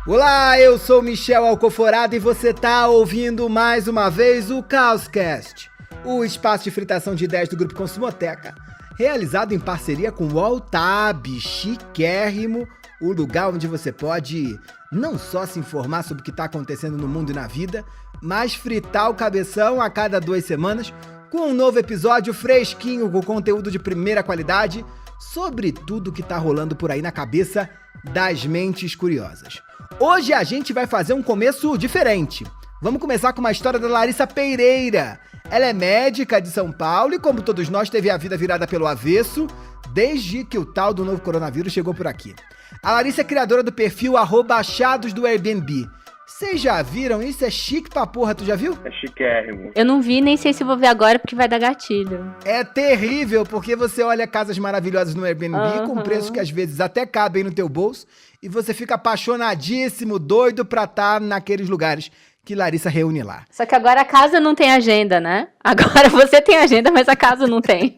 Olá, eu sou Michel Alcoforado e você tá ouvindo mais uma vez o Caoscast, o espaço de fritação de ideias do Grupo Consumoteca, realizado em parceria com o Altab, chiquérrimo, o lugar onde você pode não só se informar sobre o que está acontecendo no mundo e na vida, mas fritar o cabeção a cada 2 semanas com um novo episódio fresquinho com conteúdo de primeira qualidade sobre tudo que tá rolando por aí na cabeça das mentes curiosas. Hoje a gente vai fazer um começo diferente. Vamos começar com uma história da Larissa Pereira. Ela é médica de São Paulo e, como todos nós, teve a vida virada pelo avesso desde que o tal do novo coronavírus chegou por aqui. A Larissa é criadora do perfil @achados do Airbnb. Vocês já viram? Isso é chique pra porra, tu já viu? É chiquérrimo. Eu não vi, nem sei se vou ver agora, porque vai dar gatilho. É terrível, porque você olha casas maravilhosas no Airbnb com preços que às vezes até cabem no teu bolso e você fica apaixonadíssimo, doido pra estar naqueles lugares que Larissa reúne lá. Só que agora a casa não tem agenda, né? Agora você tem agenda, mas a casa não tem.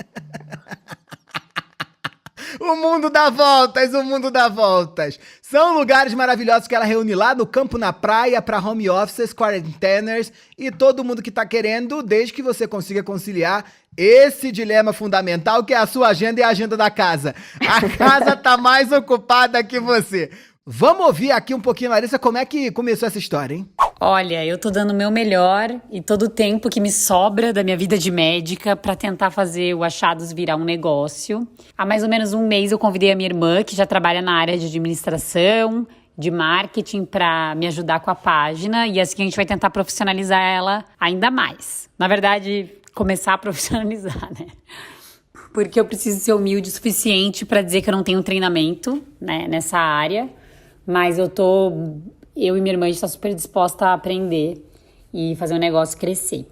O mundo dá voltas, o mundo dá voltas. São lugares maravilhosos que ela reúne lá no campo, na praia, para home offices, quarenteners e todo mundo que tá querendo, desde que você consiga conciliar esse dilema fundamental que é a sua agenda e a agenda da casa. A casa tá mais ocupada que você. Vamos ouvir aqui um pouquinho, Larissa, como é que começou essa história, hein? Olha, eu tô dando o meu melhor e todo o tempo que me sobra da minha vida de médica pra tentar fazer o Achados virar um negócio. Há mais ou menos um mês eu convidei a minha irmã, que já trabalha na área de administração, de marketing, pra me ajudar com a página, e assim a gente vai tentar profissionalizar ela ainda mais. Na verdade, começar a profissionalizar, né? Porque eu preciso ser humilde o suficiente pra dizer que eu não tenho treinamento, né, nessa área, mas eu e minha irmã, a gente tá super disposta a aprender e fazer o negócio crescer.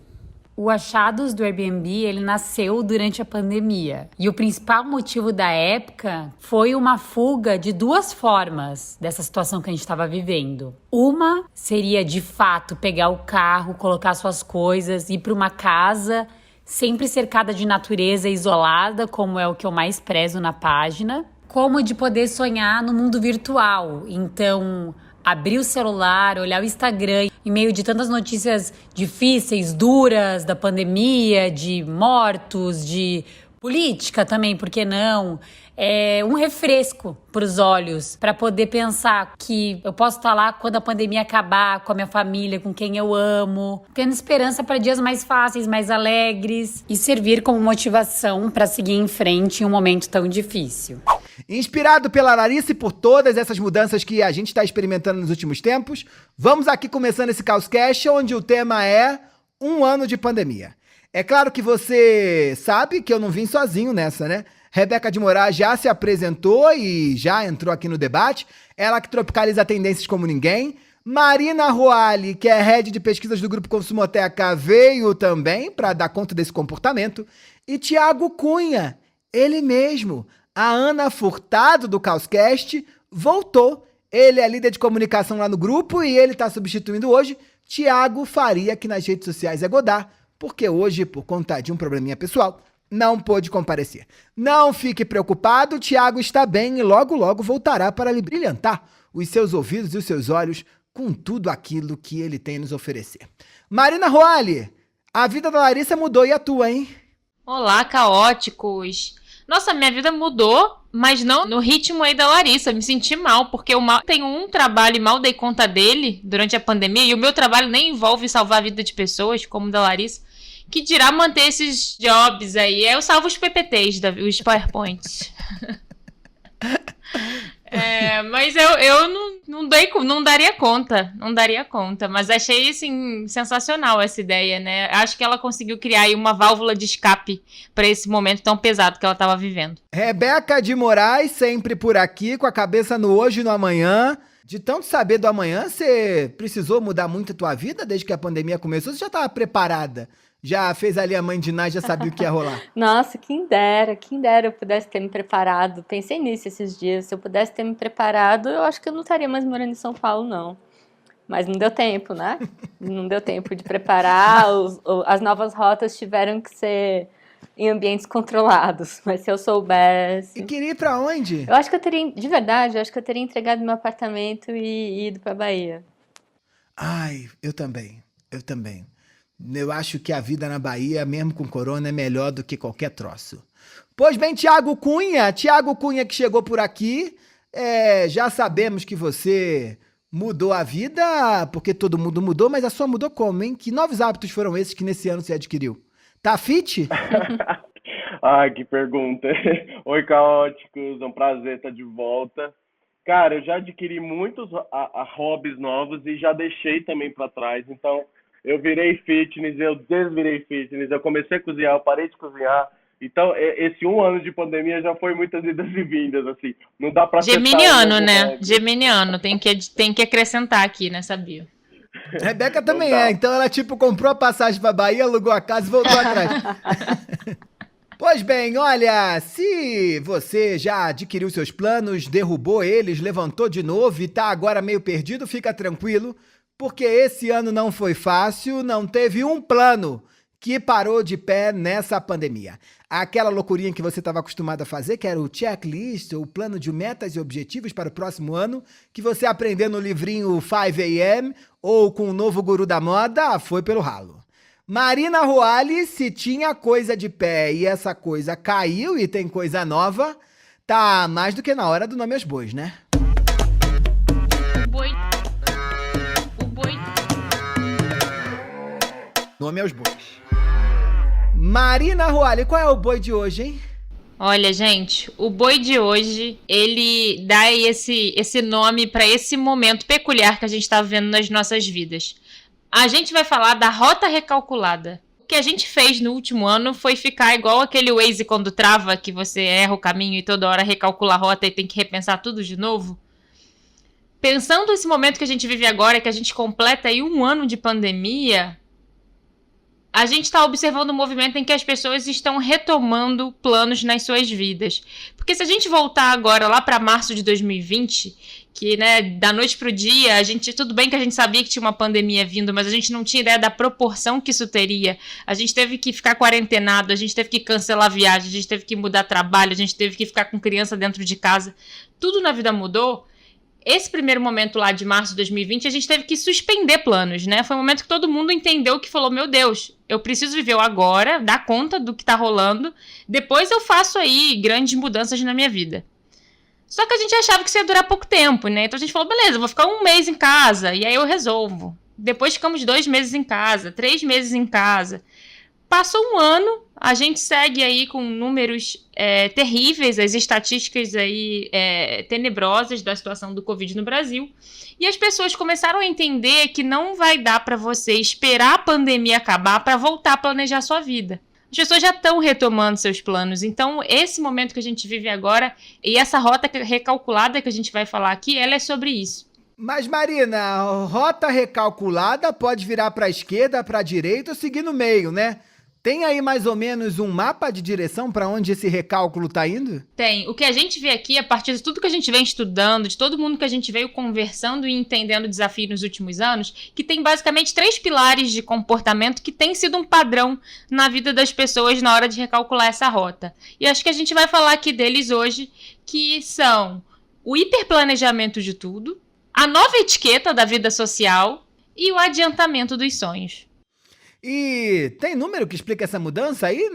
O Achados do Airbnb, ele nasceu durante a pandemia. E o principal motivo da época foi uma fuga de 2 formas dessa situação que a gente estava vivendo. Uma seria, de fato, pegar o carro, colocar suas coisas, ir para uma casa sempre cercada de natureza isolada, como é o que eu mais prezo na página, como de poder sonhar no mundo virtual. Então, abrir o celular, olhar o Instagram, em meio de tantas notícias difíceis, duras, da pandemia, de mortos, de política também, por que não? É um refresco para os olhos, para poder pensar que eu posso estar lá quando a pandemia acabar, com a minha família, com quem eu amo, tendo esperança para dias mais fáceis, mais alegres, e servir como motivação para seguir em frente em um momento tão difícil. Inspirado pela Larissa e por todas essas mudanças que a gente está experimentando nos últimos tempos, vamos aqui começando esse Caoscast, onde o tema é 1 ano de pandemia. É claro que você sabe que eu não vim sozinho nessa, né? Rebeca de Moraes já se apresentou e já entrou aqui no debate. Ela que tropicaliza tendências como ninguém. Marina Roali, que é head de pesquisas do Grupo Consumoteca, veio também para dar conta desse comportamento. E Tiago Cunha, ele mesmo, a Ana Furtado do Caoscast, voltou. Ele é líder de comunicação lá no grupo e ele está substituindo hoje Tiago Faria, que nas redes sociais é Godard, porque hoje, por conta de um probleminha pessoal, não pôde comparecer. Não fique preocupado, o Tiago está bem e logo logo voltará para lhe brilhantar os seus ouvidos e os seus olhos com tudo aquilo que ele tem a nos oferecer. Marina Roali, a vida da Larissa mudou e a tua, hein? Olá, caóticos! Nossa, minha vida mudou, mas não no ritmo aí da Larissa. Me senti mal, porque eu mal tenho um trabalho e mal dei conta dele durante a pandemia, e o meu trabalho nem envolve salvar a vida de pessoas, como o da Larissa, que dirá manter esses jobs aí. Eu salvo os PPTs, os PowerPoints. Mas eu não daria conta, mas achei, assim, sensacional essa ideia, né? Acho que ela conseguiu criar aí uma válvula de escape para esse momento tão pesado que ela estava vivendo. Rebeca de Moraes, sempre por aqui, com a cabeça no hoje e no amanhã. De tanto saber do amanhã, você precisou mudar muito a tua vida desde que a pandemia começou? Você já estava preparada? Já fez ali a mãe de Ná, já sabia o que ia rolar? Nossa, quem dera eu pudesse ter me preparado. Pensei nisso esses dias. Se eu pudesse ter me preparado, eu acho que eu não estaria mais morando em São Paulo, não. Mas não deu tempo, né? Não deu tempo de preparar. As novas rotas tiveram que ser em ambientes controlados, mas se eu soubesse... E queria ir pra onde? Eu acho que eu teria, de verdade, eu acho que eu teria entregado meu apartamento e ido pra Bahia. Ai, eu também. Eu também. Eu acho que a vida na Bahia, mesmo com corona, é melhor do que qualquer troço. Pois bem, Tiago Cunha que chegou por aqui, já sabemos que você mudou a vida, porque todo mundo mudou, mas a sua mudou como, hein? Que novos hábitos foram esses que nesse ano você adquiriu? Tá fit? Ai, que pergunta. Oi, caóticos, é um prazer estar de volta. Cara, eu já adquiri muitos hobbies novos e já deixei também para trás. Então, eu virei fitness, eu desvirei fitness, eu comecei a cozinhar, eu parei de cozinhar. Então, esse um ano de pandemia já foi muitas idas e vindas, assim. Não dá para setar um Geminiano, novo né? hobby. Geminiano, tem que acrescentar aqui nessa bio. Rebeca Não também dá. então ela tipo comprou a passagem pra Bahia, alugou a casa e voltou atrás. Pois bem, olha, se você já adquiriu seus planos, derrubou eles, levantou de novo e tá agora meio perdido, fica tranquilo, porque esse ano não foi fácil, não teve um plano que parou de pé nessa pandemia. Aquela loucurinha que você estava acostumado a fazer, que era o checklist, o plano de metas e objetivos para o próximo ano, que você aprendeu no livrinho 5am ou com o novo guru da moda, foi pelo ralo. Marina Roale, se tinha coisa de pé e essa coisa caiu e tem coisa nova, tá mais do que na hora do nome aos bois, né? O boi. O boi. Nome aos bois. Marina Roale, qual é o boi de hoje, hein? Olha, gente, o boi de hoje, ele dá aí esse nome para esse momento peculiar que a gente está vivendo nas nossas vidas. A gente vai falar da rota recalculada. O que a gente fez no último ano foi ficar igual aquele Waze quando trava, que você erra o caminho e toda hora recalcula a rota e tem que repensar tudo de novo. Pensando nesse momento que a gente vive agora, que a gente completa aí um ano de pandemia, a gente está observando um movimento em que as pessoas estão retomando planos nas suas vidas. Porque se a gente voltar agora lá para março de 2020, que, né, da noite pro dia, tudo bem que a gente sabia que tinha uma pandemia vindo, mas a gente não tinha ideia da proporção que isso teria. A gente teve que ficar quarentenado, a gente teve que cancelar viagem, a gente teve que mudar trabalho, a gente teve que ficar com criança dentro de casa. Tudo na vida mudou. Esse primeiro momento lá de março de 2020, a gente teve que suspender planos, né? Foi um momento que todo mundo entendeu que falou, meu Deus, eu preciso viver o agora, dar conta do que tá rolando, depois eu faço aí grandes mudanças na minha vida. Só que a gente achava que isso ia durar pouco tempo, né? Então a gente falou, beleza, eu vou ficar um mês em casa, e aí eu resolvo. Depois ficamos 2 meses em casa, 3 meses em casa. Passou um ano, a gente segue aí com números terríveis, as estatísticas aí tenebrosas da situação do Covid no Brasil. E as pessoas começaram a entender que não vai dar para você esperar a pandemia acabar para voltar a planejar sua vida. As pessoas já estão retomando seus planos. Então, esse momento que a gente vive agora e essa rota recalculada que a gente vai falar aqui, ela é sobre isso. Mas, Marina, rota recalculada pode virar para a esquerda, para a direita ou seguir no meio, né? Tem aí mais ou menos um mapa de direção para onde esse recálculo tá indo? Tem. O que a gente vê aqui, a partir de tudo que a gente vem estudando, de todo mundo que a gente veio conversando e entendendo o desafio nos últimos anos, que tem basicamente 3 pilares de comportamento que tem sido um padrão na vida das pessoas na hora de recalcular essa rota. E acho que a gente vai falar aqui deles hoje, que são o hiperplanejamento de tudo, a nova etiqueta da vida social e o adiantamento dos sonhos. E tem número que explica essa mudança aí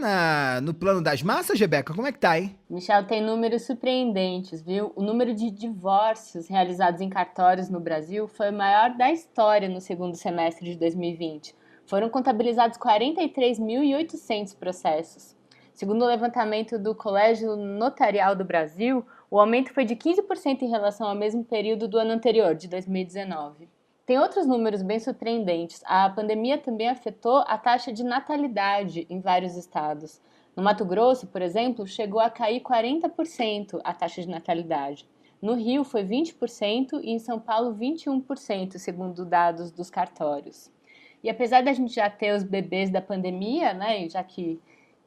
no plano das massas, Rebeca? Como é que tá, hein? Michel, tem números surpreendentes, viu? O número de divórcios realizados em cartórios no Brasil foi o maior da história no segundo semestre de 2020. Foram contabilizados 43.800 processos. Segundo o levantamento do Colégio Notarial do Brasil, o aumento foi de 15% em relação ao mesmo período do ano anterior, de 2019. Tem outros números bem surpreendentes. A pandemia também afetou a taxa de natalidade em vários estados. No Mato Grosso, por exemplo, chegou a cair 40% a taxa de natalidade. No Rio foi 20% e em São Paulo 21%, segundo dados dos cartórios. E apesar da gente já ter os bebês da pandemia, né, já que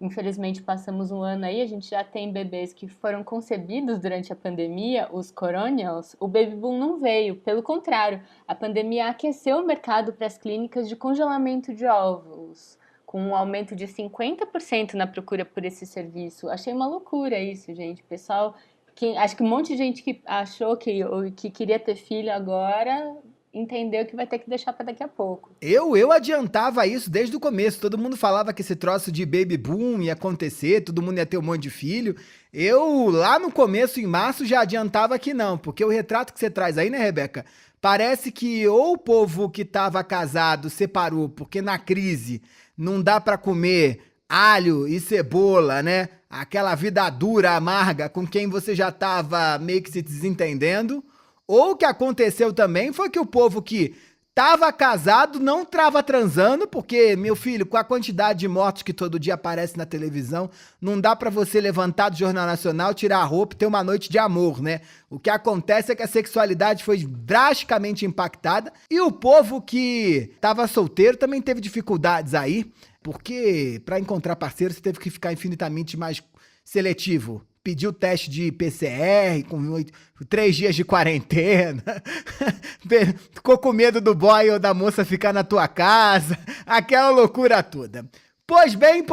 infelizmente passamos um ano aí, a gente já tem bebês que foram concebidos durante a pandemia, os coronials, o baby boom não veio. Pelo contrário, a pandemia aqueceu o mercado para as clínicas de congelamento de óvulos, com um aumento de 50% na procura por esse serviço. Achei uma loucura isso, gente. Pessoal, acho que um monte de gente que achou que queria ter filho agora entendeu que vai ter que deixar para daqui a pouco. Eu adiantava isso desde o começo. Todo mundo falava que esse troço de baby boom ia acontecer, todo mundo ia ter um monte de filho. Eu, lá no começo, em março, já adiantava que não, porque o retrato que você traz aí, né, Rebeca? Parece que ou o povo que estava casado separou, porque na crise não dá para comer alho e cebola, né? Aquela vida dura, amarga, com quem você já estava meio que se desentendendo. Ou o que aconteceu também foi que o povo que tava casado não tava transando, porque, meu filho, com a quantidade de mortos que todo dia aparece na televisão, não dá pra você levantar do Jornal Nacional, tirar a roupa e ter uma noite de amor, né? O que acontece é que a sexualidade foi drasticamente impactada e o povo que tava solteiro também teve dificuldades aí, porque pra encontrar parceiro você teve que ficar infinitamente mais seletivo. Pediu teste de PCR com 3 dias de quarentena, ficou com medo do boy ou da moça ficar na tua casa, aquela loucura toda. Pois bem,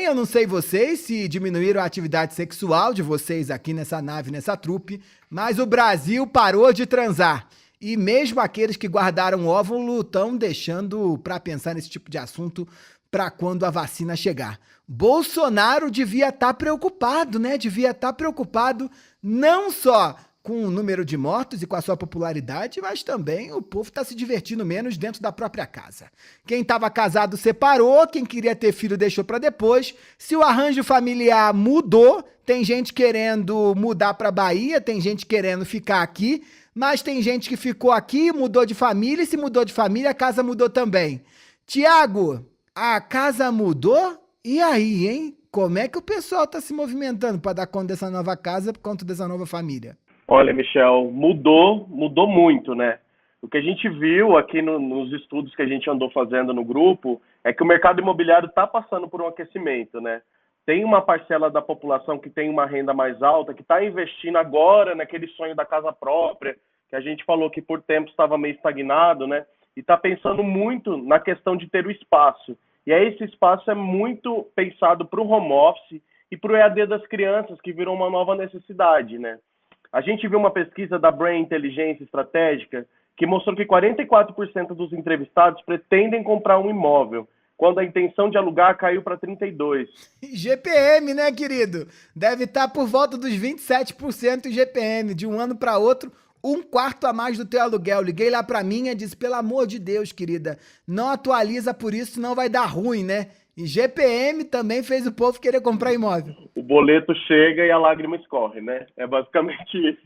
eu não sei vocês se diminuíram a atividade sexual de vocês aqui nessa nave, nessa trupe, mas o Brasil parou de transar. E mesmo aqueles que guardaram óvulo estão deixando pra pensar nesse tipo de assunto para quando a vacina chegar. Bolsonaro devia estar preocupado, né? Devia estar preocupado não só com o número de mortos e com a sua popularidade, mas também o povo está se divertindo menos dentro da própria casa. Quem estava casado separou, quem queria ter filho deixou para depois. Se o arranjo familiar mudou, tem gente querendo mudar para Bahia, tem gente querendo ficar aqui, mas tem gente que ficou aqui, mudou de família, e se mudou de família, a casa mudou também. Tiago, a casa mudou? E aí, hein? Como é que o pessoal tá se movimentando para dar conta dessa nova casa, por conta dessa nova família? Olha, Michel, mudou muito, né? O que a gente viu aqui nos estudos que a gente andou fazendo no grupo é que o mercado imobiliário está passando por um aquecimento, né? Tem uma parcela da população que tem uma renda mais alta, que está investindo agora naquele sonho da casa própria, que a gente falou que por tempo estava meio estagnado, né? E está pensando muito na questão de ter o espaço. E aí esse espaço é muito pensado para o home office e para o EAD das crianças, que virou uma nova necessidade, né? A gente viu uma pesquisa da Brain Inteligência Estratégica que mostrou que 44% dos entrevistados pretendem comprar um imóvel, quando a intenção de alugar caiu para 32%. GPM, né, querido? Deve estar por volta dos 27% GPM, de um ano para outro, 1/4 a mais do teu aluguel. Liguei lá pra mim e disse, pelo amor de Deus, querida, não atualiza por isso, senão vai dar ruim, né? E GPM também fez o povo querer comprar imóvel. O boleto chega e a lágrima escorre, né? É basicamente isso.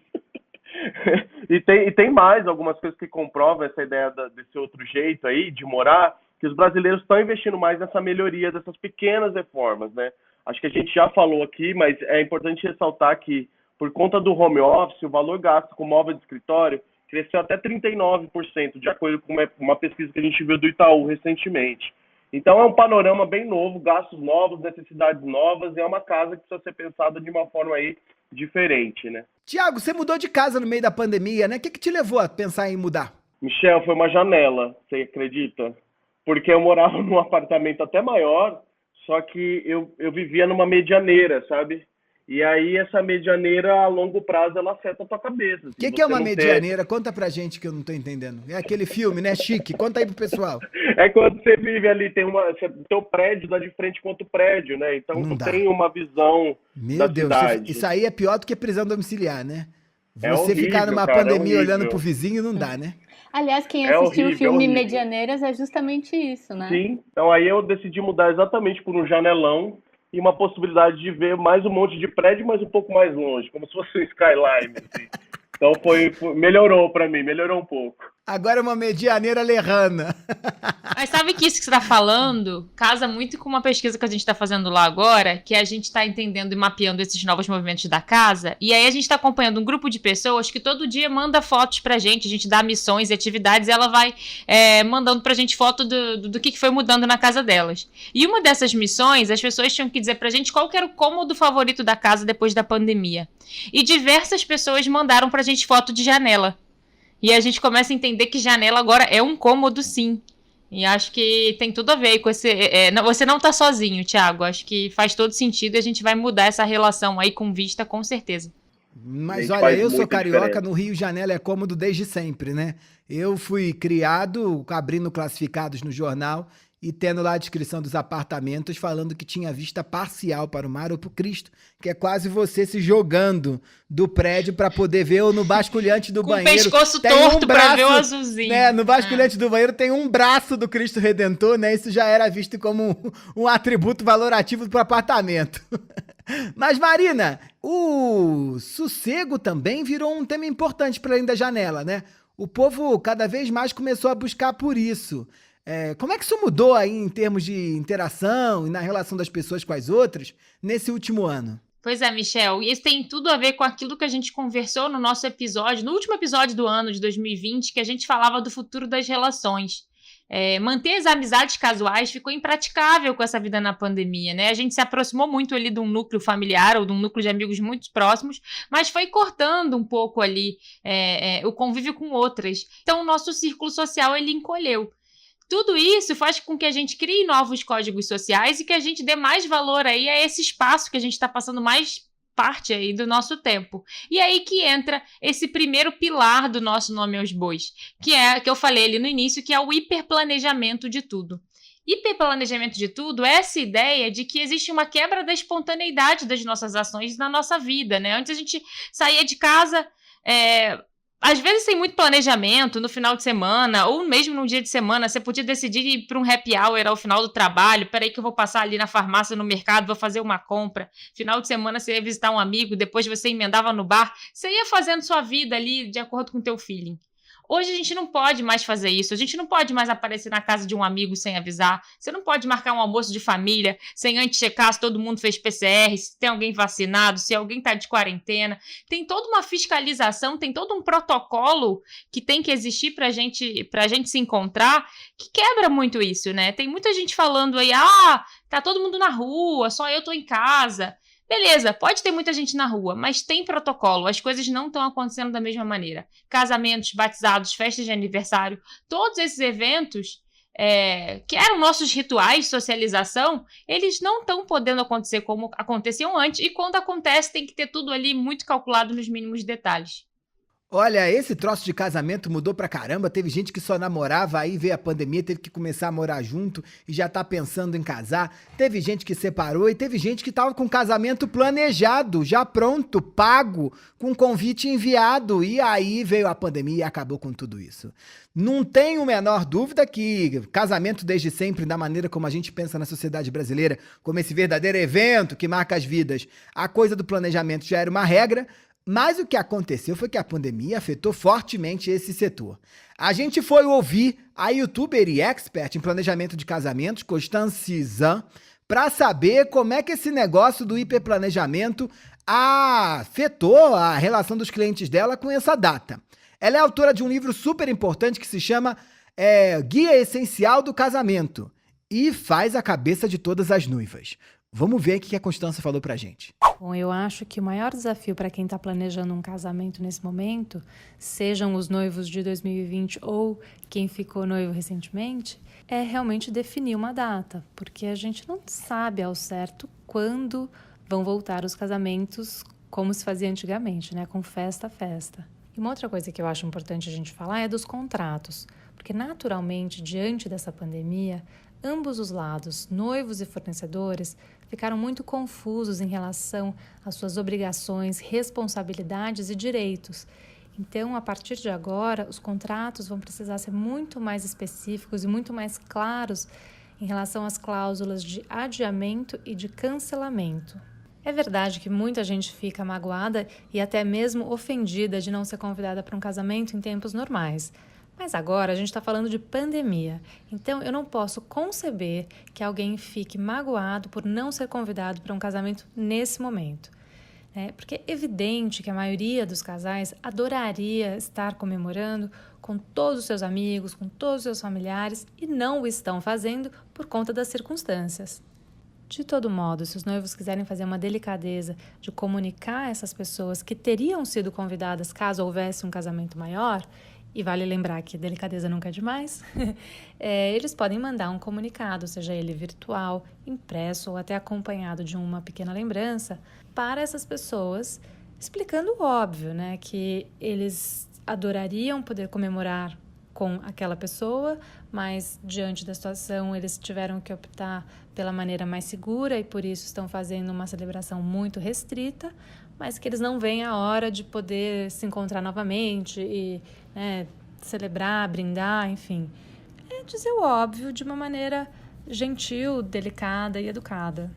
E tem mais algumas coisas que comprovam essa ideia desse outro jeito aí de morar, que os brasileiros estão investindo mais nessa melhoria dessas pequenas reformas, né? Acho que a gente já falou aqui, mas é importante ressaltar que por conta do home office, o valor gasto com móvel de escritório cresceu até 39%, de acordo com uma pesquisa que a gente viu do Itaú recentemente. Então é um panorama bem novo, gastos novos, necessidades novas, e é uma casa que precisa ser pensada de uma forma aí diferente, né? Tiago, você mudou de casa no meio da pandemia, né? O que te levou a pensar em mudar? Michel, foi uma janela, você acredita? Porque eu morava num apartamento até maior, só que eu vivia numa medianeira, sabe? E aí essa medianeira, a longo prazo, ela afeta a tua cabeça. O que é uma medianeira? Conta pra gente que eu não tô entendendo. É aquele filme, né? Chique. Conta aí pro pessoal. É quando você vive ali, teu prédio dá de frente com outro prédio, né? Então Não tu dá. tem uma visão Meu da Deus, cidade. isso aí é pior do que prisão domiciliar, né? É Você horrível, ficar numa cara, é pandemia horrível. olhando pro vizinho não dá, né? Aliás, quem É assistiu o horrível, filme horrível. Medianeiras é justamente isso, né? Sim, então aí eu decidi mudar exatamente por um janelão e uma possibilidade de ver mais um monte de prédio, mas um pouco mais longe, como se fosse um skyline, assim. Então melhorou pra mim, melhorou um pouco. Agora é uma medianeira lerrana. Mas sabe que isso que você está falando casa muito com uma pesquisa que a gente está fazendo lá agora, que a gente está entendendo e mapeando esses novos movimentos da casa, e aí a gente está acompanhando um grupo de pessoas que todo dia manda fotos pra gente, a gente dá missões e atividades, e ela vai mandando pra gente foto do que foi mudando na casa delas. E uma dessas missões, as pessoas tinham que dizer pra gente qual que era o cômodo favorito da casa depois da pandemia. E diversas pessoas mandaram pra gente foto de janela. E a gente começa a entender que janela agora é um cômodo, sim. E acho que tem tudo a ver com esse... você não tá sozinho, Thiago. Acho que faz todo sentido e a gente vai mudar essa relação aí com vista, com certeza. Mas Gente, olha, faz eu sou muita carioca, diferença. no Rio Janela é cômodo desde sempre, né? Eu fui criado abrindo classificados no jornal e tendo lá a descrição dos apartamentos falando que tinha vista parcial para o mar ou para o Cristo, que é quase você se jogando do prédio para poder ver ou no basculhante do Com o banheiro. pescoço tem torto pra ver o azulzinho. Né, no basculante do banheiro tem um braço do Cristo Redentor, né? Isso já era visto como um atributo valorativo para o apartamento. Mas, Marina, o sossego também virou um tema importante para além da janela, né? O povo cada vez mais começou a buscar por isso. Como é que isso mudou aí em termos de interação e na relação das pessoas com as outras nesse último ano? Pois é, Michel, e isso tem tudo a ver com aquilo que a gente conversou no nosso episódio, no último episódio do ano de 2020, que a gente falava do futuro das relações. Manter as amizades casuais ficou impraticável com essa vida na pandemia, né? A gente se aproximou muito ali de um núcleo familiar ou de um núcleo de amigos muito próximos, mas foi cortando um pouco ali o convívio com outras. Então, o nosso círculo social, ele encolheu. Tudo isso faz com que a gente crie novos códigos sociais e que a gente dê mais valor aí a esse espaço que a gente está passando mais parte aí do nosso tempo. E aí que entra esse primeiro pilar do nosso Nome aos Bois, que eu falei ali no início, que é o hiperplanejamento de tudo. Hiperplanejamento de tudo é essa ideia de que existe uma quebra da espontaneidade das nossas ações na nossa vida, né? Antes a gente saía de casa... às vezes sem muito planejamento, no final de semana, ou mesmo num dia de semana, você podia decidir ir para um happy hour ao final do trabalho, peraí que eu vou passar ali na farmácia, no mercado, vou fazer uma compra. Final de semana você ia visitar um amigo, depois você emendava no bar, você ia fazendo sua vida ali de acordo com o teu feeling. Hoje a gente não pode mais fazer isso, a gente não pode mais aparecer na casa de um amigo sem avisar, você não pode marcar um almoço de família sem antes checar se todo mundo fez PCR, se tem alguém vacinado, se alguém está de quarentena. Tem toda uma fiscalização, tem todo um protocolo que tem que existir pra gente se encontrar, que quebra muito isso, né? Tem muita gente falando aí, tá todo mundo na rua, só eu tô em casa. Beleza, pode ter muita gente na rua, mas tem protocolo, as coisas não estão acontecendo da mesma maneira. Casamentos, batizados, festas de aniversário, todos esses eventos que eram nossos rituais de socialização, eles não estão podendo acontecer como aconteciam antes, e quando acontece tem que ter tudo ali muito calculado nos mínimos detalhes. Olha, esse troço de casamento mudou pra caramba. Teve gente que só namorava, aí veio a pandemia, teve que começar a morar junto e já tá pensando em casar. Teve gente que separou e teve gente que tava com casamento planejado, já pronto, pago, com convite enviado. E aí veio a pandemia e acabou com tudo isso. Não tenho a menor dúvida que casamento desde sempre, da maneira como a gente pensa na sociedade brasileira, como esse verdadeiro evento que marca as vidas, a coisa do planejamento já era uma regra. Mas o que aconteceu foi que a pandemia afetou fortemente esse setor. A gente foi ouvir a youtuber e expert em planejamento de casamentos, Constance Zan, para saber como é que esse negócio do hiperplanejamento afetou a relação dos clientes dela com essa data. Ela é autora de um livro super importante que se chama Guia Essencial do Casamento e faz a cabeça de todas as noivas. Vamos ver o que a Constância falou pra gente. Bom, eu acho que o maior desafio para quem está planejando um casamento nesse momento, sejam os noivos de 2020 ou quem ficou noivo recentemente, é realmente definir uma data, porque a gente não sabe ao certo quando vão voltar os casamentos como se fazia antigamente, né? Com festa a festa. E uma outra coisa que eu acho importante a gente falar é dos contratos, porque naturalmente, diante dessa pandemia, ambos os lados, noivos e fornecedores, ficaram muito confusos em relação às suas obrigações, responsabilidades e direitos. Então, a partir de agora, os contratos vão precisar ser muito mais específicos e muito mais claros em relação às cláusulas de adiamento e de cancelamento. É verdade que muita gente fica magoada e até mesmo ofendida de não ser convidada para um casamento em tempos normais. Mas agora a gente está falando de pandemia, então eu não posso conceber que alguém fique magoado por não ser convidado para um casamento nesse momento. Porque é evidente que a maioria dos casais adoraria estar comemorando com todos os seus amigos, com todos os seus familiares e não o estão fazendo por conta das circunstâncias. De todo modo, se os noivos quiserem fazer uma delicadeza de comunicar a essas pessoas que teriam sido convidadas caso houvesse um casamento maior, e vale lembrar que delicadeza nunca é demais, eles podem mandar um comunicado, seja ele virtual, impresso ou até acompanhado de uma pequena lembrança, para essas pessoas, explicando o óbvio, né? Que eles adorariam poder comemorar com aquela pessoa, mas diante da situação eles tiveram que optar pela maneira mais segura e por isso estão fazendo uma celebração muito restrita, mas que eles não veem a hora de poder se encontrar novamente e, né, celebrar, brindar, enfim. É dizer o óbvio de uma maneira gentil, delicada e educada.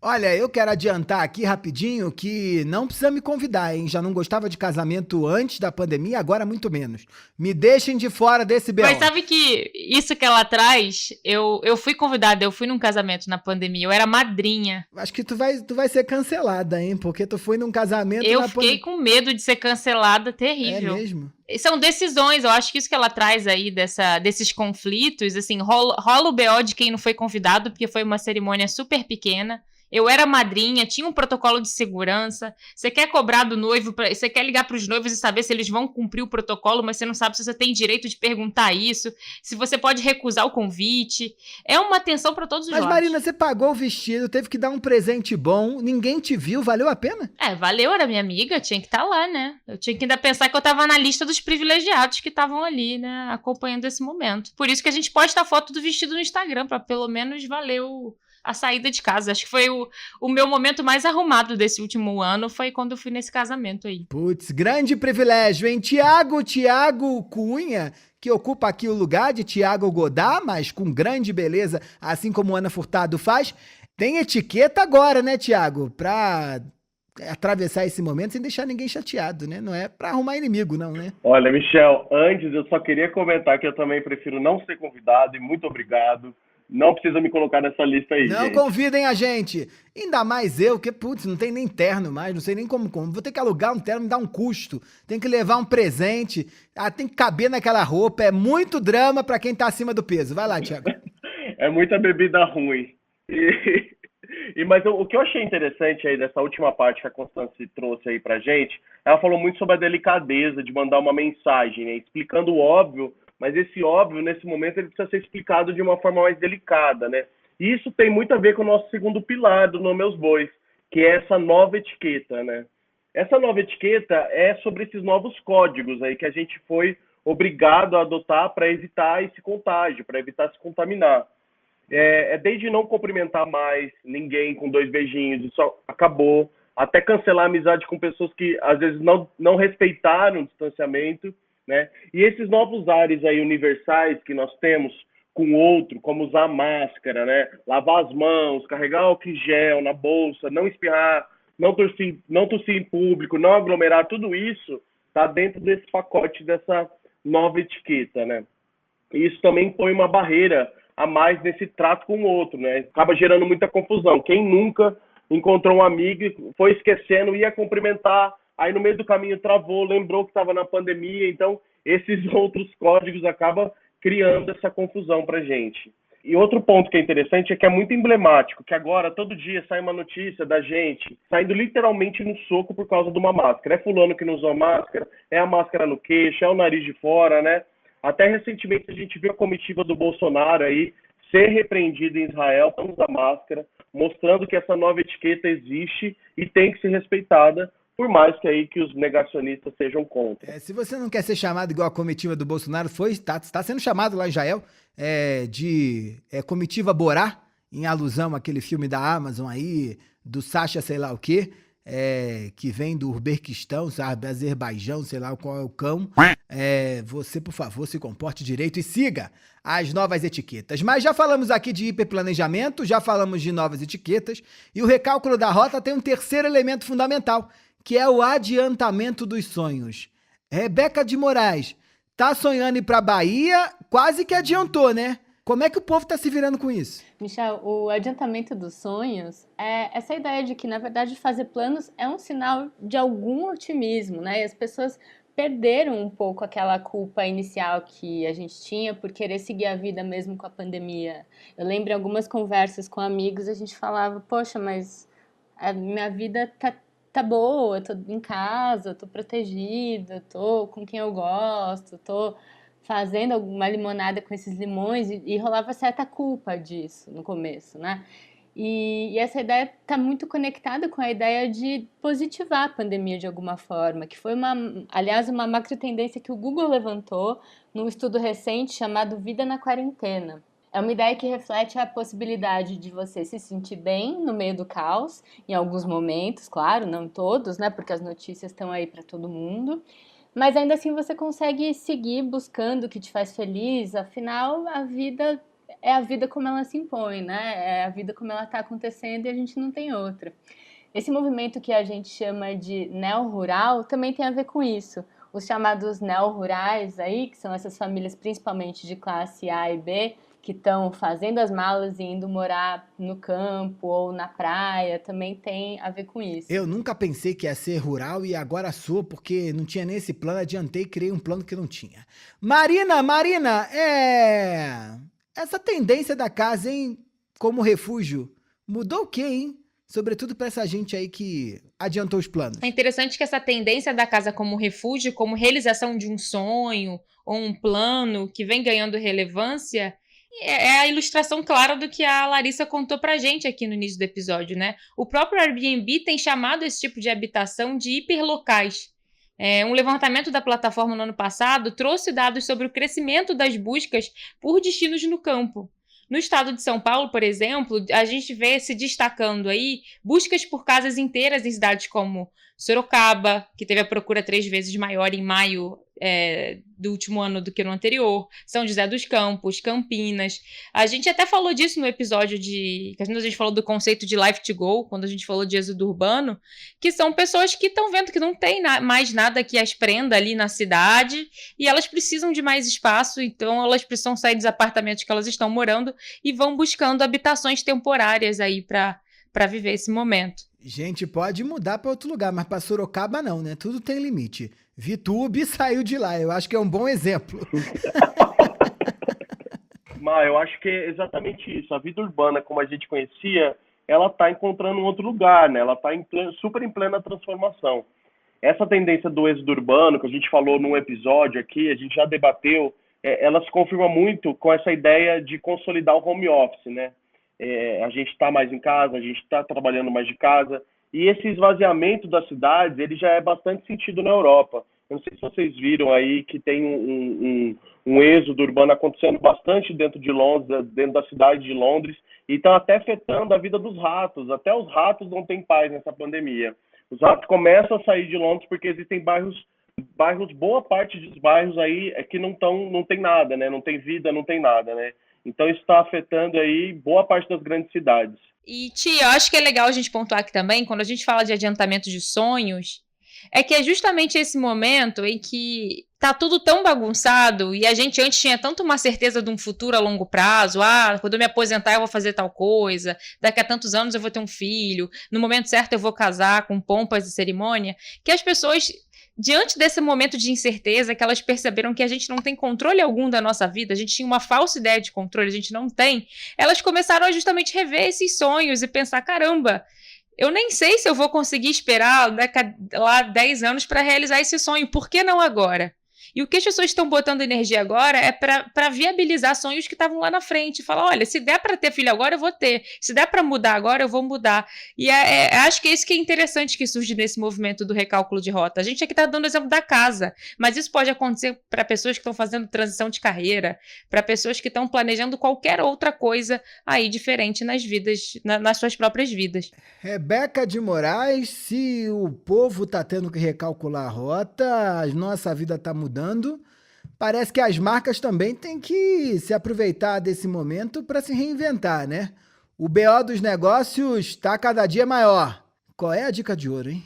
Olha, eu quero adiantar aqui rapidinho que não precisa me convidar, hein? Já não gostava de casamento antes da pandemia, agora muito menos. Me deixem de fora desse B.O. Mas sabe que isso que ela traz, eu fui convidada, eu fui num casamento na pandemia, eu era madrinha. Acho que tu vai ser cancelada, hein? Porque tu foi num casamento Eu na fiquei com medo de ser cancelada, É terrível. mesmo? São decisões, eu acho que isso que ela traz aí desses conflitos, assim, rola o BO de quem não foi convidado, porque foi uma cerimônia super pequena. Eu era madrinha, tinha um protocolo de segurança. Você quer cobrar do noivo, você quer ligar para os noivos e saber se eles vão cumprir o protocolo, mas você não sabe se você tem direito de perguntar isso, se você pode recusar o convite. É uma atenção para todos os Mas, lados. Marina, você pagou o vestido, teve que dar um presente bom, ninguém te viu, valeu a pena? Valeu, era minha amiga, tinha que estar lá, né? Eu tinha que ainda pensar que eu tava na lista dos privilegiados que estavam ali, né, acompanhando esse momento. Por isso que a gente posta a foto do vestido no Instagram, pra pelo menos valer a saída de casa. Acho que foi o meu momento mais arrumado desse último ano, foi quando eu fui nesse casamento aí. Putz, grande privilégio, hein? Tiago Cunha, que ocupa aqui o lugar de Tiago Godard, mas com grande beleza, assim como Ana Furtado faz. Tem etiqueta agora, né, Tiago? Pra atravessar esse momento sem deixar ninguém chateado, né? Não é pra arrumar inimigo, não, né? Olha, Michel, antes eu só queria comentar que eu também prefiro não ser convidado e muito obrigado. Não precisa me colocar nessa lista aí, Não gente. convidem a gente. Ainda mais eu, que, putz, não tem nem terno mais, não sei nem como. Vou ter que alugar um terno, me dá um custo. Tem que levar um presente. Tem que caber naquela roupa. É muito drama pra quem tá acima do peso. Vai lá, Thiago. É muita bebida ruim. Mas o que eu achei interessante aí dessa última parte que a Constance trouxe aí pra gente, ela falou muito sobre a delicadeza de mandar uma mensagem, né, explicando o óbvio, mas esse óbvio, nesse momento, ele precisa ser explicado de uma forma mais delicada, né? E isso tem muito a ver com o nosso segundo pilar do Nome aos Bois, que é essa nova etiqueta, né? Essa nova etiqueta é sobre esses novos códigos aí que a gente foi obrigado a adotar para evitar esse contágio, para evitar se contaminar. Desde não cumprimentar mais ninguém com 2 beijinhos, isso acabou, até cancelar a amizade com pessoas que às vezes não respeitaram o distanciamento, né? E esses novos ares aí universais que nós temos com o outro, como usar máscara, né? Lavar as mãos, carregar álcool em gel na bolsa, não espirrar, não tossir em público, não aglomerar, tudo isso está dentro desse pacote dessa nova etiqueta, né? E isso também põe uma barreira a mais nesse trato com o outro, né? Acaba gerando muita confusão. Quem nunca encontrou um amigo e foi esquecendo, ia cumprimentar, aí no meio do caminho travou, lembrou que estava na pandemia, então esses outros códigos acabam criando essa confusão pra gente. E outro ponto que é interessante é que é muito emblemático, que agora todo dia sai uma notícia da gente saindo literalmente no soco por causa de uma máscara. É fulano que não usou máscara, é a máscara no queixo, é o nariz de fora, né? Até recentemente a gente viu a comitiva do Bolsonaro aí ser repreendida em Israel por usar máscara, mostrando que essa nova etiqueta existe e tem que ser respeitada, por mais que os negacionistas sejam contra. Se você não quer ser chamado igual a comitiva do Bolsonaro, está sendo chamado lá em Israel de comitiva Borá, em alusão àquele filme da Amazon aí, do Sacha sei lá o quê, que vem do Uzbequistão, sabe, Azerbaijão, sei lá qual é o cão. Você, por favor, se comporte direito e siga as novas etiquetas. Mas já falamos aqui de hiperplanejamento, já falamos de novas etiquetas, e o recálculo da rota tem um terceiro elemento fundamental, que é o adiantamento dos sonhos. Rebeca de Moraes tá sonhando ir pra Bahia, quase que adiantou, né? Como é que o povo tá se virando com isso? Michel, o adiantamento dos sonhos é essa ideia de que, na verdade, fazer planos é um sinal de algum otimismo, né? E as pessoas perderam um pouco aquela culpa inicial que a gente tinha por querer seguir a vida mesmo com a pandemia. Eu lembro em algumas conversas com amigos, a gente falava, poxa, mas a minha vida tá tá boa, tô em casa, tô protegida, tô com quem eu gosto, tô fazendo alguma limonada com esses limões e rolava certa culpa disso no começo, né? E essa ideia está muito conectada com a ideia de positivar a pandemia de alguma forma, que foi aliás, uma macro tendência que o Google levantou num estudo recente chamado Vida na Quarentena. É uma ideia que reflete a possibilidade de você se sentir bem no meio do caos, em alguns momentos, claro, não todos, né? Porque as notícias estão aí para todo mundo. Mas ainda assim você consegue seguir buscando o que te faz feliz, afinal a vida é a vida como ela se impõe, né? É a vida como ela está acontecendo e a gente não tem outra. Esse movimento que a gente chama de neo-rural também tem a ver com isso. Os chamados neo-rurais aí, que são essas famílias principalmente de classe A e B, que estão fazendo as malas e indo morar no campo ou na praia, também tem a ver com isso. Eu nunca pensei que ia ser rural e agora sou, porque não tinha nem esse plano, adiantei e criei um plano que não tinha. Marina, essa tendência da casa, hein, como refúgio, mudou o quê, hein? Sobretudo para essa gente aí que adiantou os planos. É interessante que essa tendência da casa como refúgio, como realização de um sonho ou um plano que vem ganhando relevância, é a ilustração clara do que a Larissa contou pra gente aqui no início do episódio, né? O próprio Airbnb tem chamado esse tipo de habitação de hiperlocais. Um levantamento da plataforma no ano passado trouxe dados sobre o crescimento das buscas por destinos no campo. No estado de São Paulo, por exemplo, a gente vê se destacando aí buscas por casas inteiras em cidades como Sorocaba, que teve a procura 3 vezes maior em maio do último ano do que no anterior, São José dos Campos, Campinas. A gente até falou disso no episódio quando a gente falou do conceito de life to go, quando a gente falou de êxodo urbano, que são pessoas que estão vendo que não tem mais nada que as prenda ali na cidade e elas precisam de mais espaço, então elas precisam sair dos apartamentos que elas estão morando e vão buscando habitações temporárias aí para viver esse momento. Gente, pode mudar para outro lugar, mas para Sorocaba não, né? Tudo tem limite. Vitube saiu de lá, eu acho que é um bom exemplo. Mas eu acho que é exatamente isso. A vida urbana, como a gente conhecia, ela está encontrando um outro lugar, né? Ela está super em plena transformação. Essa tendência do êxodo urbano, que a gente falou num episódio aqui, a gente já debateu, ela se confirma muito com essa ideia de consolidar o home office, né? A gente está mais em casa, a gente está trabalhando mais de casa, e esse esvaziamento das cidades, ele já é bastante sentido na Europa. Eu não sei se vocês viram aí que tem um êxodo urbano acontecendo bastante dentro de Londres, dentro da cidade de Londres, e está até afetando a vida dos ratos. Até os ratos não têm paz nessa pandemia. Os ratos começam a sair de Londres porque existem bairros, boa parte dos bairros aí que não tem nada, né? Não tem vida, não tem nada, né? Então isso está afetando aí boa parte das grandes cidades. E, Tia, eu acho que é legal a gente pontuar aqui também, quando a gente fala de adiantamento de sonhos, é que é justamente esse momento em que tá tudo tão bagunçado e a gente antes tinha tanto uma certeza de um futuro a longo prazo, quando eu me aposentar eu vou fazer tal coisa, daqui a tantos anos eu vou ter um filho, no momento certo eu vou casar com pompas e cerimônia, que as pessoas, diante desse momento de incerteza, que elas perceberam que a gente não tem controle algum da nossa vida, a gente tinha uma falsa ideia de controle, a gente não tem, elas começaram a justamente rever esses sonhos e pensar, caramba, eu nem sei se eu vou conseguir esperar lá 10 anos para realizar esse sonho, por que não agora? E o que as pessoas estão botando energia agora é para viabilizar sonhos que estavam lá na frente. Falar, olha, se der para ter filho agora, eu vou ter. Se der para mudar agora, eu vou mudar. E acho que é isso que é interessante que surge nesse movimento do recálculo de rota. A gente aqui está dando o exemplo da casa, mas isso pode acontecer para pessoas que estão fazendo transição de carreira, para pessoas que estão planejando qualquer outra coisa aí diferente nas vidas, nas suas próprias vidas. Rebeca de Moraes, se o povo tá tendo que recalcular a rota, a nossa vida tá mudando, parece que as marcas também têm que se aproveitar desse momento para se reinventar, né? O BO dos negócios está cada dia maior. Qual é a dica de ouro, hein?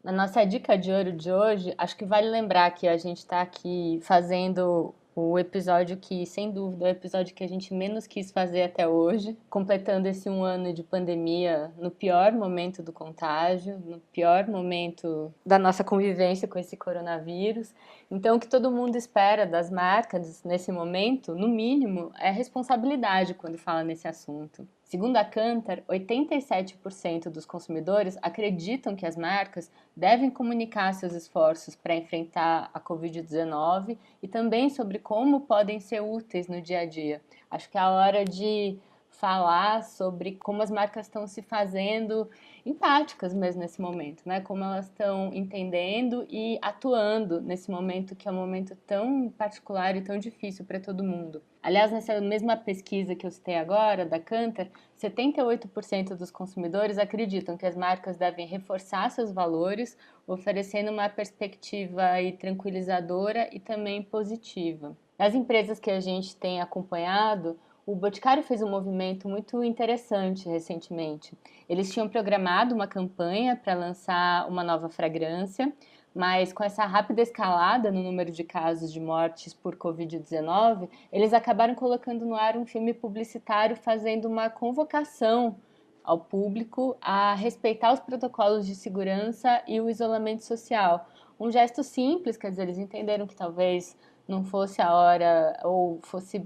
Na nossa dica de ouro de hoje, acho que vale lembrar que a gente está aqui fazendo O episódio que, sem dúvida, é o episódio que a gente menos quis fazer até hoje, completando esse 1 ano de pandemia no pior momento do contágio, no pior momento da nossa convivência com esse coronavírus. Então, o que todo mundo espera das marcas nesse momento, no mínimo, é responsabilidade quando fala nesse assunto. Segundo a Kantar, 87% dos consumidores acreditam que as marcas devem comunicar seus esforços para enfrentar a Covid-19 e também sobre como podem ser úteis no dia a dia. Acho que é a hora de falar sobre como as marcas estão se fazendo empáticas mesmo nesse momento, né? Como elas estão entendendo e atuando nesse momento que é um momento tão particular e tão difícil para todo mundo. Aliás, nessa mesma pesquisa que eu citei agora, da Kantar, 78% dos consumidores acreditam que as marcas devem reforçar seus valores, oferecendo uma perspectiva aí tranquilizadora e também positiva. As empresas que a gente tem acompanhado, o Boticário fez um movimento muito interessante recentemente. Eles tinham programado uma campanha para lançar uma nova fragrância, mas com essa rápida escalada no número de casos de mortes por Covid-19, eles acabaram colocando no ar um filme publicitário fazendo uma convocação ao público a respeitar os protocolos de segurança e o isolamento social. Um gesto simples, quer dizer, eles entenderam que talvez não fosse a hora ou fosse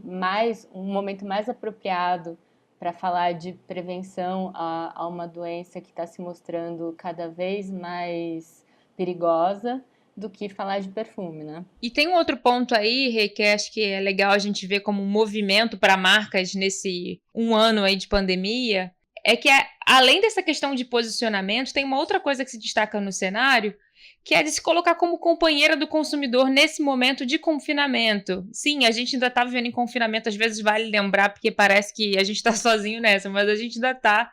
um momento mais apropriado para falar de prevenção a uma doença que está se mostrando cada vez mais perigosa do que falar de perfume, né? E tem um outro ponto aí, Rê, que acho que é legal a gente ver como um movimento para marcas nesse 1 ano aí de pandemia, é que além dessa questão de posicionamento, tem uma outra coisa que se destaca no cenário, que é de se colocar como companheira do consumidor nesse momento de confinamento. Sim, a gente ainda está vivendo em confinamento, às vezes vale lembrar, porque parece que a gente está sozinho nessa, mas a gente ainda está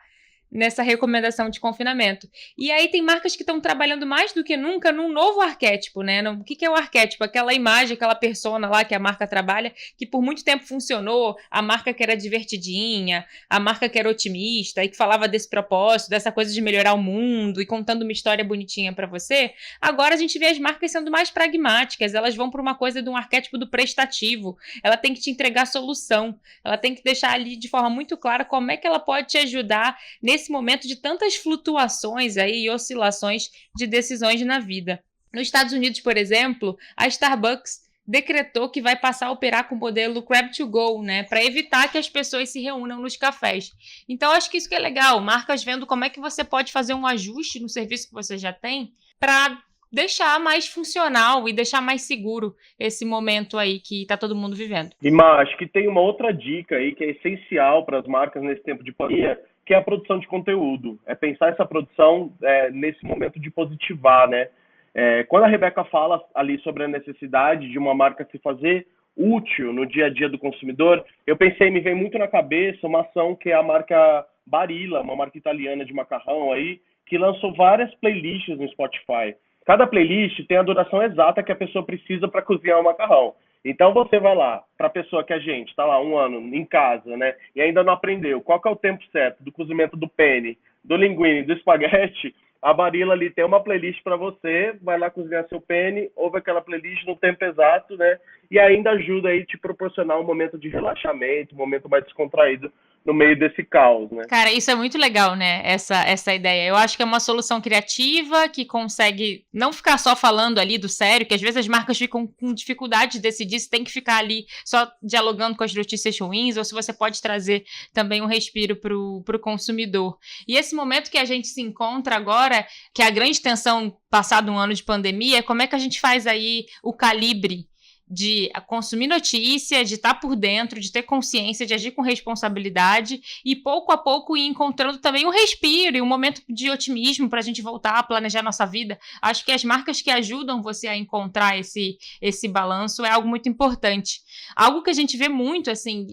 nessa recomendação de confinamento. E aí tem marcas que estão trabalhando mais do que nunca num novo arquétipo, né? O que é o arquétipo? Aquela imagem, aquela persona lá que a marca trabalha, que por muito tempo funcionou, a marca que era divertidinha, a marca que era otimista e que falava desse propósito, dessa coisa de melhorar o mundo e contando uma história bonitinha para você. Agora a gente vê as marcas sendo mais pragmáticas, elas vão para uma coisa de um arquétipo do prestativo, ela tem que te entregar solução, ela tem que deixar ali de forma muito clara como é que ela pode te ajudar nesse momento de tantas flutuações aí e oscilações de decisões na vida. Nos Estados Unidos, por exemplo, a Starbucks decretou que vai passar a operar com o modelo Grab to Go, né, para evitar que as pessoas se reúnam nos cafés. Então, acho que isso que é legal, marcas vendo como é que você pode fazer um ajuste no serviço que você já tem para deixar mais funcional e deixar mais seguro esse momento aí que está todo mundo vivendo. E, Má, acho que tem uma outra dica aí que é essencial para as marcas nesse tempo de pandemia, que é a produção de conteúdo. É pensar essa produção nesse momento de positivar, né? Quando a Rebeca fala ali sobre a necessidade de uma marca se fazer útil no dia a dia do consumidor, me vem muito na cabeça uma ação que é a marca Barilla, uma marca italiana de macarrão aí, que lançou várias playlists no Spotify. Cada playlist tem a duração exata que a pessoa precisa para cozinhar o macarrão. Então você vai lá, para a pessoa que a gente está lá 1 ano em casa, né, e ainda não aprendeu qual que é o tempo certo do cozimento do penne, do linguine, do espaguete, a Barilla ali tem uma playlist para você, vai lá cozinhar seu penne, ouve aquela playlist no tempo exato, né, e ainda ajuda aí a te proporcionar um momento de relaxamento, um momento mais descontraído no meio desse caos, né? Cara, isso é muito legal, né? Essa ideia. Eu acho que é uma solução criativa que consegue não ficar só falando ali do sério, que às vezes as marcas ficam com dificuldade de decidir se tem que ficar ali só dialogando com as notícias ruins ou se você pode trazer também um respiro pro consumidor. E esse momento que a gente se encontra agora, que é a grande tensão passado 1 ano de pandemia, é como é que a gente faz aí o calibre de consumir notícia, de estar por dentro, de ter consciência, de agir com responsabilidade e pouco a pouco ir encontrando também um respiro e um momento de otimismo para a gente voltar a planejar nossa vida. Acho que as marcas que ajudam você a encontrar esse balanço é algo muito importante. Algo que a gente vê muito, assim,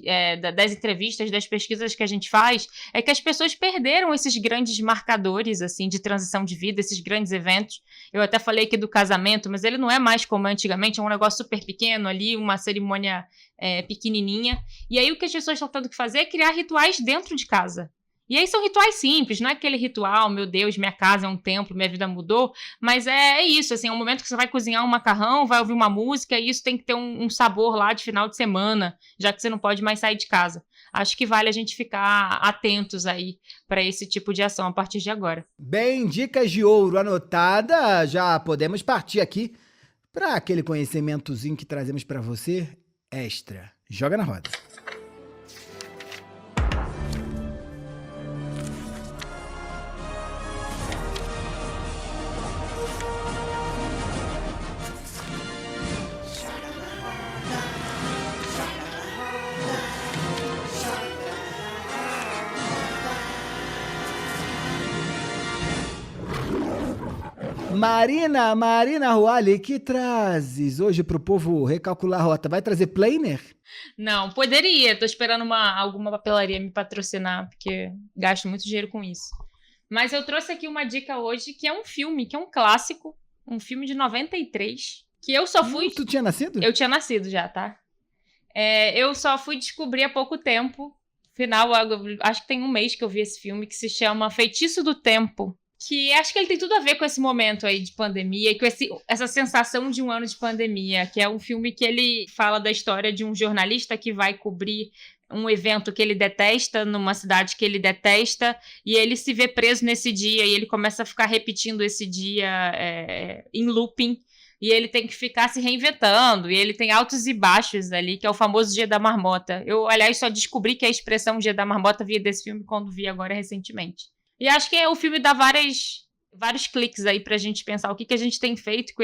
das entrevistas, das pesquisas que a gente faz, é que as pessoas perderam esses grandes marcadores, assim, de transição de vida, esses grandes eventos. Eu até falei aqui do casamento, mas ele não é mais como antigamente, é um negócio super pequeno ali, uma cerimônia pequenininha. E aí o que as pessoas estão tendo que fazer é criar rituais dentro de casa. E aí são rituais simples, não é aquele ritual, meu Deus, minha casa é um templo, minha vida mudou, mas é isso, assim, é um momento que você vai cozinhar um macarrão, vai ouvir uma música, e isso tem que ter um sabor lá de final de semana, já que você não pode mais sair de casa. Acho que vale a gente ficar atentos aí para esse tipo de ação a partir de agora. Bem, dicas de ouro anotada, já podemos partir aqui para aquele conhecimentozinho que trazemos para você extra. Joga na roda. Marina Ruali, que trazes hoje pro povo recalcular a rota? Vai trazer planner? Não, poderia. Tô esperando alguma papelaria me patrocinar, porque gasto muito dinheiro com isso. Mas eu trouxe aqui uma dica hoje, que é um filme, que é um clássico, um filme de 93, que eu só fui... Tu tinha nascido? Eu tinha nascido já, tá? Eu só fui descobrir há pouco tempo, final, acho que tem um mês que eu vi esse filme, que se chama Feitiço do Tempo. Que acho que ele tem tudo a ver com esse momento aí de pandemia e com essa sensação de um ano de pandemia, que é um filme que ele fala da história de um jornalista que vai cobrir um evento que ele detesta, numa cidade que ele detesta, e ele se vê preso nesse dia, e ele começa a ficar repetindo esse dia em looping, e ele tem que ficar se reinventando, e ele tem altos e baixos ali, que é o famoso Dia da Marmota. Eu, aliás, só descobri que a expressão Dia da Marmota vinha desse filme quando vi agora recentemente. E acho que o filme dá vários cliques aí pra gente pensar o que a gente tem feito com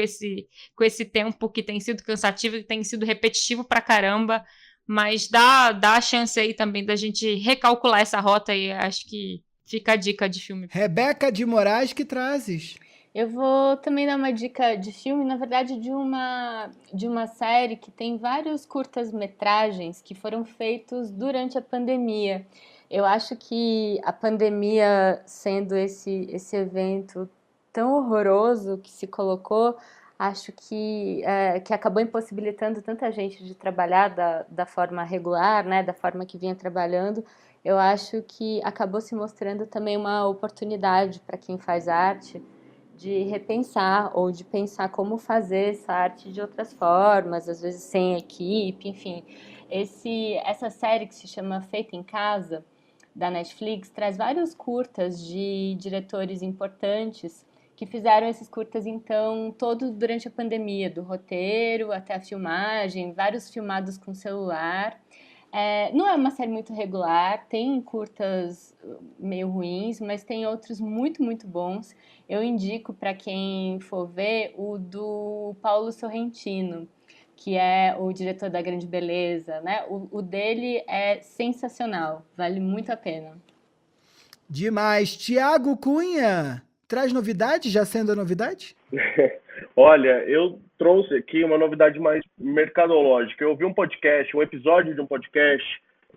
esse tempo que tem sido cansativo, que tem sido repetitivo pra caramba, mas dá a chance aí também da gente recalcular essa rota e acho que fica a dica de filme. Rebeca de Moraes, que trazes? Eu vou também dar uma dica de filme, na verdade de uma série que tem vários curtas-metragens que foram feitos durante a pandemia. Eu acho que a pandemia, sendo esse evento tão horroroso que se colocou, acho que acabou impossibilitando tanta gente de trabalhar da forma regular, né, da forma que vinha trabalhando. Eu acho que acabou se mostrando também uma oportunidade para quem faz arte de repensar ou de pensar como fazer essa arte de outras formas, às vezes sem equipe, enfim. Essa série que se chama Feita em Casa, da Netflix, traz vários curtas de diretores importantes que fizeram esses curtas, então, todos durante a pandemia, do roteiro até a filmagem, vários filmados com celular. Não é uma série muito regular, tem curtas meio ruins, mas tem outros muito, muito bons. Eu indico para quem for ver o do Paulo Sorrentino, que é o diretor da Grande Beleza, né? O dele é sensacional, vale muito a pena. Demais. Tiago Cunha, traz novidade, já sendo a novidade? Olha, eu trouxe aqui uma novidade mais mercadológica. Eu ouvi um episódio de um podcast,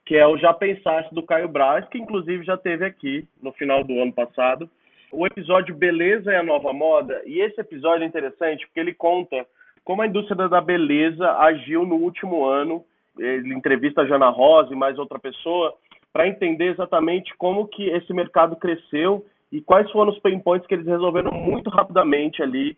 que é o Já Pensaste, do Caio Braz, que inclusive já teve aqui no final do ano passado. O episódio Beleza é a Nova Moda, e esse episódio é interessante porque ele conta como a indústria da beleza agiu no último ano. Ele entrevista a Jana Rosa e mais outra pessoa para entender exatamente como que esse mercado cresceu e quais foram os pain points que eles resolveram muito rapidamente ali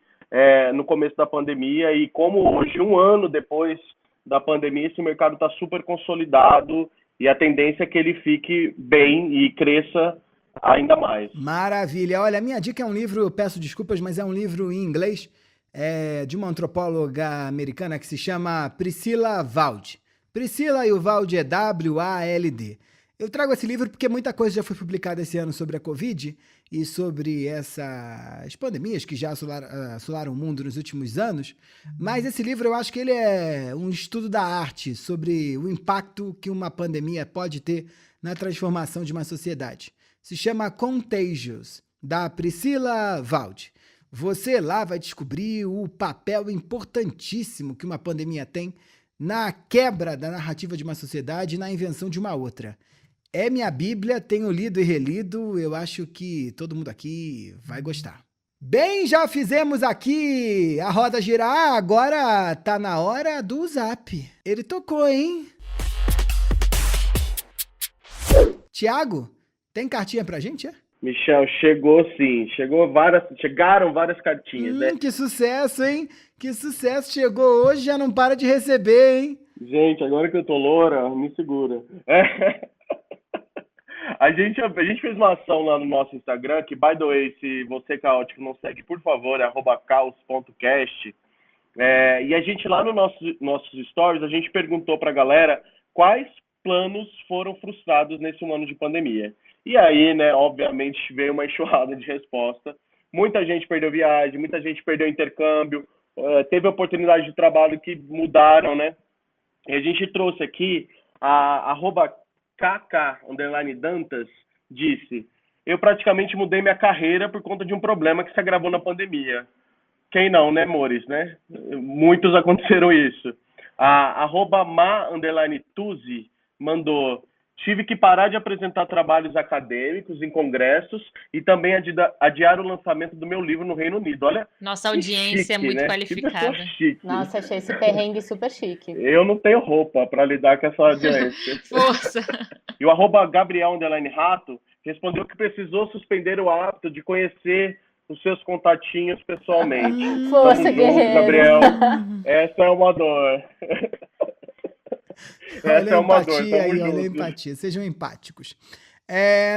no começo da pandemia, e como hoje, um ano depois da pandemia, esse mercado está super consolidado e a tendência é que ele fique bem e cresça ainda mais. Maravilha. Olha, a minha dica é um livro, eu peço desculpas, mas é um livro em inglês, de uma antropóloga americana que se chama Priscilla Wald. Priscilla e o Wald é W-A-L-D. Eu trago esse livro porque muita coisa já foi publicada esse ano sobre a Covid e sobre essas pandemias que já assolaram o mundo nos últimos anos, mas esse livro eu acho que ele é um estudo da arte sobre o impacto que uma pandemia pode ter na transformação de uma sociedade. Se chama Contagious, da Priscilla Wald. Você lá vai descobrir o papel importantíssimo que uma pandemia tem na quebra da narrativa de uma sociedade e na invenção de uma outra. É minha Bíblia, tenho lido e relido, eu acho que todo mundo aqui vai gostar. Bem, já fizemos aqui a roda girar, agora tá na hora do Zap. Ele tocou, hein? Tiago, Tem cartinha pra gente, é? Michel, chegou sim. Chegaram várias cartinhas, né? Que sucesso, hein? Que sucesso. Chegou hoje, já não para de receber, hein? Gente, agora que eu tô loura, me segura. A gente fez uma ação lá no nosso Instagram, que, by the way, se você caótico não segue, por favor, é @caos.cast. E a gente lá no nossos stories, a gente perguntou pra galera quais planos foram frustrados nesse ano de pandemia. E aí, né, obviamente, veio uma enxurrada de resposta. Muita gente perdeu viagem, muita gente perdeu intercâmbio, teve oportunidades de trabalho que mudaram, né? E a gente trouxe aqui a @kk_dantas disse: eu praticamente mudei minha carreira por conta de um problema que se agravou na pandemia. Quem não, né, amores, né? Muitos aconteceram isso. A @ma_tuzi mandou: tive que parar de apresentar trabalhos acadêmicos em congressos e também adiar o lançamento do meu livro no Reino Unido. Olha, nossa audiência chique, é muito né? qualificada. Chique. Nossa, achei esse perrengue super chique. Eu não tenho roupa para lidar com essa audiência. Força! E o @Gabriel_Rato respondeu que precisou suspender o hábito de conhecer os seus contatinhos pessoalmente. Força, Tamo junto, guerreiro. Gabriel. Essa é uma dor. Olha a empatia tamo aí, olha a junto. empatia. Sejam empáticos.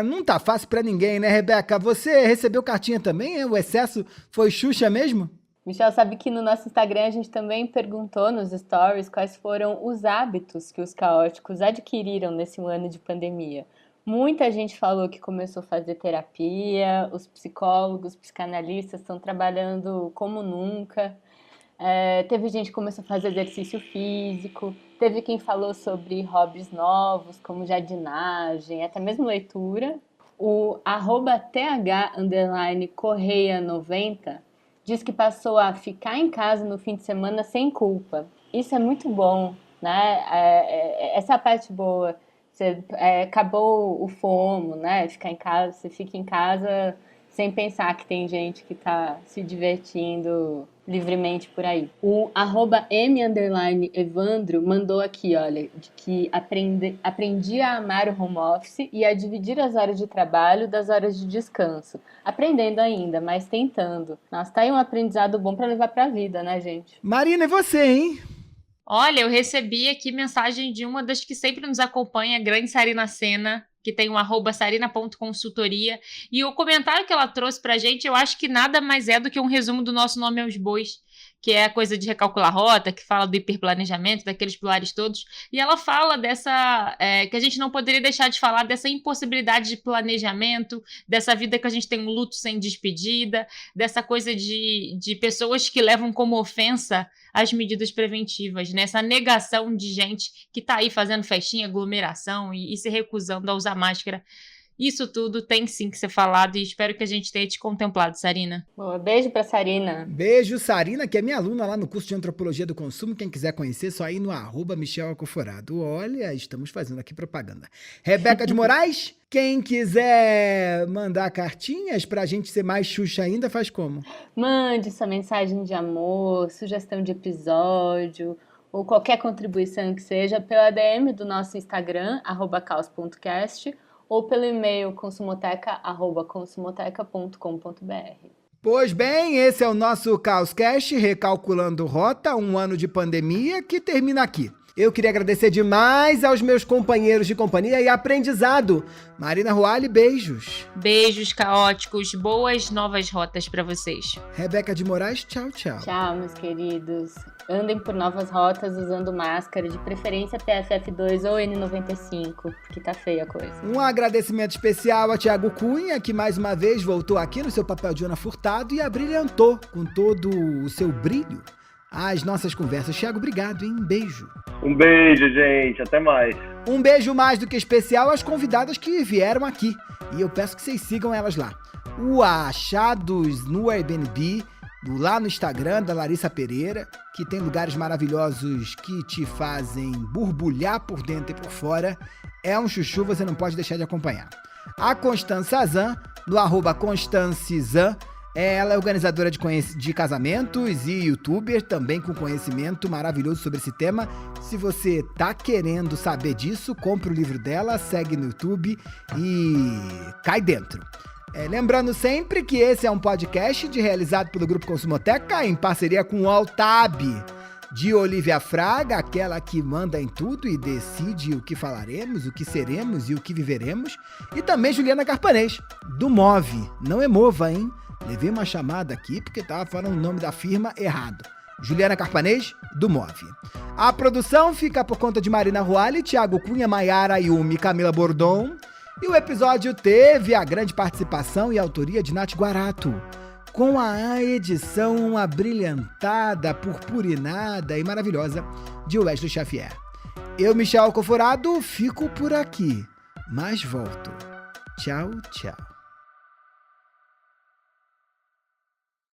Não tá fácil pra ninguém, né, Rebeca? Você recebeu cartinha também? O excesso foi Xuxa mesmo? Michel, sabe que no nosso Instagram a gente também perguntou nos stories quais foram os hábitos que os caóticos adquiriram nesse ano de pandemia. Muita gente falou que começou a fazer terapia, os psicólogos, psicanalistas estão trabalhando como nunca. Teve gente que começou a fazer exercício físico, teve quem falou sobre hobbies novos, como jardinagem, até mesmo leitura. O @th_correia90 diz que passou a ficar em casa no fim de semana sem culpa. Isso é muito bom, né? Essa é a parte boa. Acabou o FOMO, né? Ficar em casa, você fica em casa sem pensar que tem gente que tá se divertindo livremente por aí. O @m_evandro mandou aqui, olha, de que aprendi a amar o home office e a dividir as horas de trabalho das horas de descanso. Aprendendo ainda, mas tentando. Nossa, tá aí um aprendizado bom pra levar pra vida, né, gente? Marina, e você, hein? Olha, eu recebi aqui mensagem de uma das que sempre nos acompanha, a grande Sarina Sena, que tem o @sarina.consultoria. E o comentário que ela trouxe pra gente, eu acho que nada mais é do que um resumo do nosso Nome aos Bois, que é a coisa de recalcular rota, que fala do hiperplanejamento, daqueles pilares todos. E ela fala dessa... que a gente não poderia deixar de falar dessa impossibilidade de planejamento, dessa vida que a gente tem um luto sem despedida, dessa coisa de pessoas que levam como ofensa as medidas preventivas, né? Essa negação de gente que tá aí fazendo festinha, aglomeração e se recusando a usar máscara. Isso tudo tem sim que ser falado e espero que a gente tenha te contemplado, Sarina. Boa, beijo pra Sarina. Beijo, Sarina, que é minha aluna lá no curso de Antropologia do Consumo. Quem quiser conhecer, só ir no @Michel Alcoforado. Olha, estamos fazendo aqui propaganda. Rebeca de Moraes, quem quiser mandar cartinhas pra gente ser mais Xuxa ainda, faz como? Mande sua mensagem de amor, sugestão de episódio ou qualquer contribuição que seja pela DM do nosso Instagram, @caos.cast, ou pelo e-mail consumoteca@consumoteca.com.br. Pois bem, esse é o nosso Caoscast, recalculando rota, um ano de pandemia que termina aqui. Eu queria agradecer demais aos meus companheiros de companhia e aprendizado. Marina Ruali, beijos. Beijos caóticos, boas novas rotas pra vocês. Rebeca de Moraes, tchau, tchau. Tchau, meus queridos. Andem por novas rotas usando máscara, de preferência PFF2 ou N95, porque tá feia a coisa. Um agradecimento especial a Thiago Cunha, que mais uma vez voltou aqui no seu papel de Ana Furtado e abrilhantou com todo o seu brilho as nossas conversas. Thiago, obrigado, hein? Um beijo. Um beijo, gente. Até mais. Um beijo mais do que especial às convidadas que vieram aqui. E eu peço que vocês sigam elas lá. O Achados no Airbnb, lá no Instagram da Larissa Pereira, que tem lugares maravilhosos que te fazem borbulhar por dentro e por fora. É um chuchu, você não pode deixar de acompanhar. A Constança Zan, no @Constancezan, Ela é organizadora de casamentos e youtuber, também com conhecimento maravilhoso sobre esse tema. Se você tá querendo saber disso, compre o livro dela, segue no YouTube e cai dentro. Lembrando sempre que esse é um podcast realizado pelo Grupo Consumoteca em parceria com o Altab, de Olivia Fraga, aquela que manda em tudo e decide o que falaremos, o que seremos e o que viveremos. E também Juliana Carpanês, do Move. Não é Mova, hein? Levei uma chamada aqui porque tava falando o nome da firma errado. Juliana Carpanês, do Move. A produção fica por conta de Marina Ruali, Thiago Cunha, Maiara Yumi, Camila Bordon. E o episódio teve a grande participação e autoria de Nath Guarato, com a edição abrilhantada, purpurinada e maravilhosa de Wesley Xavier. Eu, Michel Alcoforado, fico por aqui, mas volto. Tchau, tchau.